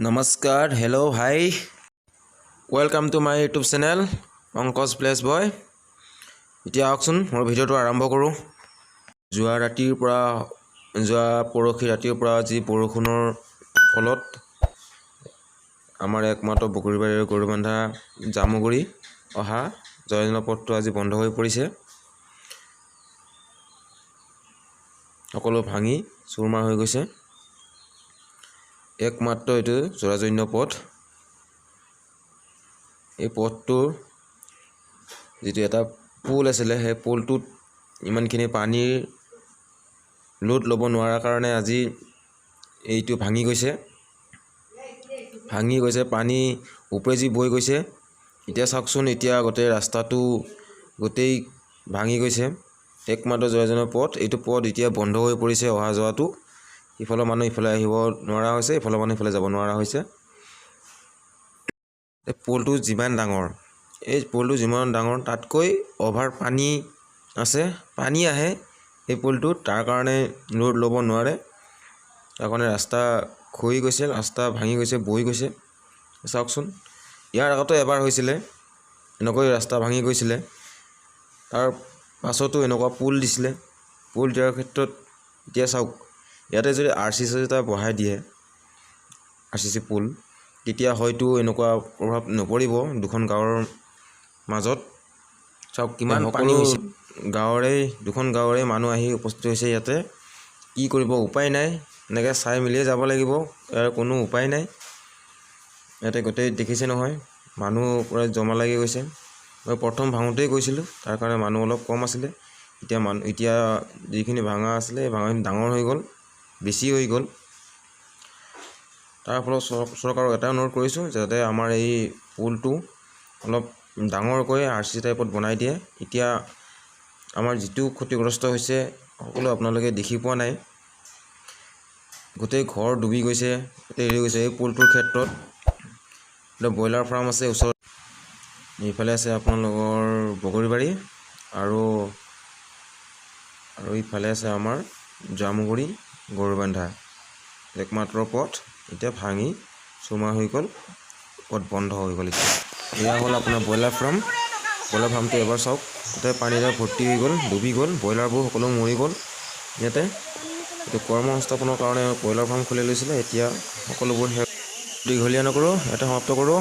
নমস্কাৰ, hello' hi, welcome to my YouTube channel Pankaj plays boy. এতিয়া আহকচোন মোৰ ভিডিঅ'টো আৰম্ভ কৰোঁ। যোৱা পৰহি ৰাতিৰ পৰা যি বৰষুণৰ ফলত আমাৰ একমাত্ৰ বগৰীবাৰীৰ গৰুবান্ধা জামুগুৰি অহা জয়জনৰ পথটো আজি বন্ধ হৈ পৰিছে। সকলো ভাঙি চুৰমাৰ হৈ গৈছে। একমাত্ৰ এইটো জৰাজন্য পথ। এই পথটোৰ যিটো এটা পুল আছিলে, সেই পুলটোত ইমানখিনি পানীৰ লোড ল'ব নোৱাৰাৰ কাৰণে আজি এইটো ভাঙি গৈছে। পানী ওপৰেজি বৈ গৈছে। এতিয়া চাওকচোন, এতিয়া গোটেই ৰাস্তাটো গোটেই ভাঙি গৈছে। একমাত্ৰ জৰাজনৰ পথ, এইটো পথ এতিয়া বন্ধ হৈ পৰিছে। অহা যোৱাটো ইফালৰ মানুহ ইফালে আহিব নোৱাৰা হৈছে, ইফালৰ মানুহ ইফালে যাব নোৱাৰা হৈছে। এই পুলটো যিমান ডাঙৰ, তাতকৈ অভাৰ পানী আছে, পানী আহে এই পুলটোত। তাৰ কাৰণে লোড ল'ব নোৱাৰে, তাৰ কাৰণে ৰাস্তা খহি গৈছে, ৰাস্তা ভাঙি গৈছে, বৈ গৈছে। চাওকচোন, ইয়াৰ আগতে এবাৰ হৈছিলে, এনেকৈ ৰাস্তা ভাঙি গৈছিলে। তাৰ পাছতো এনেকুৱা পুল দিছিলে। পুল দিয়াৰ ক্ষেত্ৰত এতিয়া চাওক, ইয়াতে যদি RCC এটা বহাই দিয়ে, RCC পুল, তেতিয়া হয়তো এনেকুৱা প্ৰভাৱ নপৰিব দুখন গাঁৱৰ মাজত। চাওক কিমান পানী হৈছে। দুখন গাঁৱৰে মানুহ আহি উপস্থিত হৈছে ইয়াতে। কি কৰিব, উপায় নাই, এনেকৈ চাই মেলিয়ে যাব লাগিব, ইয়াৰ কোনো উপায় নাই। ইয়াতে গোটেই দেখিছে নহয়, মানুহ পূৰা জমা লাগি গৈছে। মই প্ৰথম ভাঙোতেই গৈছিলোঁ, তাৰ কাৰণে মানুহ অলপ কম আছিলে। এতিয়া যিখিনি ভাঙা আছিলে, এই ভাঙাখিনি ডাঙৰ হৈ গ'ল, বেছি হৈ গ'ল। তাৰ ফলত চৰকাৰক এটা অনুৰোধ কৰিছোঁ, যাতে আমাৰ এই পুলটো অলপ ডাঙৰকৈ RCC টাইপত বনাই দিয়ে। এতিয়া আমাৰ যিটো ক্ষতিগ্ৰস্ত হৈছে সকলো আপোনালোকে দেখি পোৱা নাই। গোটেই ঘৰ ডুবি গৈছে, গোটেই এৰি গৈছে। এই পুলটোৰ ক্ষেত্ৰত এটা ব্ৰইলাৰ ফাৰ্ম আছে ওচৰত, এইফালে আছে আপোনালোকৰ বগৰীবাৰী, আৰু ইফালে আছে আমাৰ জামুগুৰি গৰুবান্ধা। একমাত্ৰ পথ এতিয়া ভাঙি চুৰমাৰ হৈ গ'ল, পথ বন্ধ হৈ গ'ল। এয়া হ'ল আপোনাৰ ব্ৰইলাৰ ফাৰ্মটো এবাৰ চাওক, গোটেই পানীৰে ভৰ্তি হৈ গ'ল, ডুবি গ'ল, ব্ৰইলাৰবোৰ সকলো মৰি গ'ল। ইয়াতে এইটো কৰ্মসংস্থাপনৰ কাৰণে ব্ৰইলাৰ ফাৰ্ম খুলি লৈছিলে, এতিয়া সকলোবোৰ দীঘলীয়া নকৰোঁ, ইয়াতে সমাপ্ত কৰোঁ।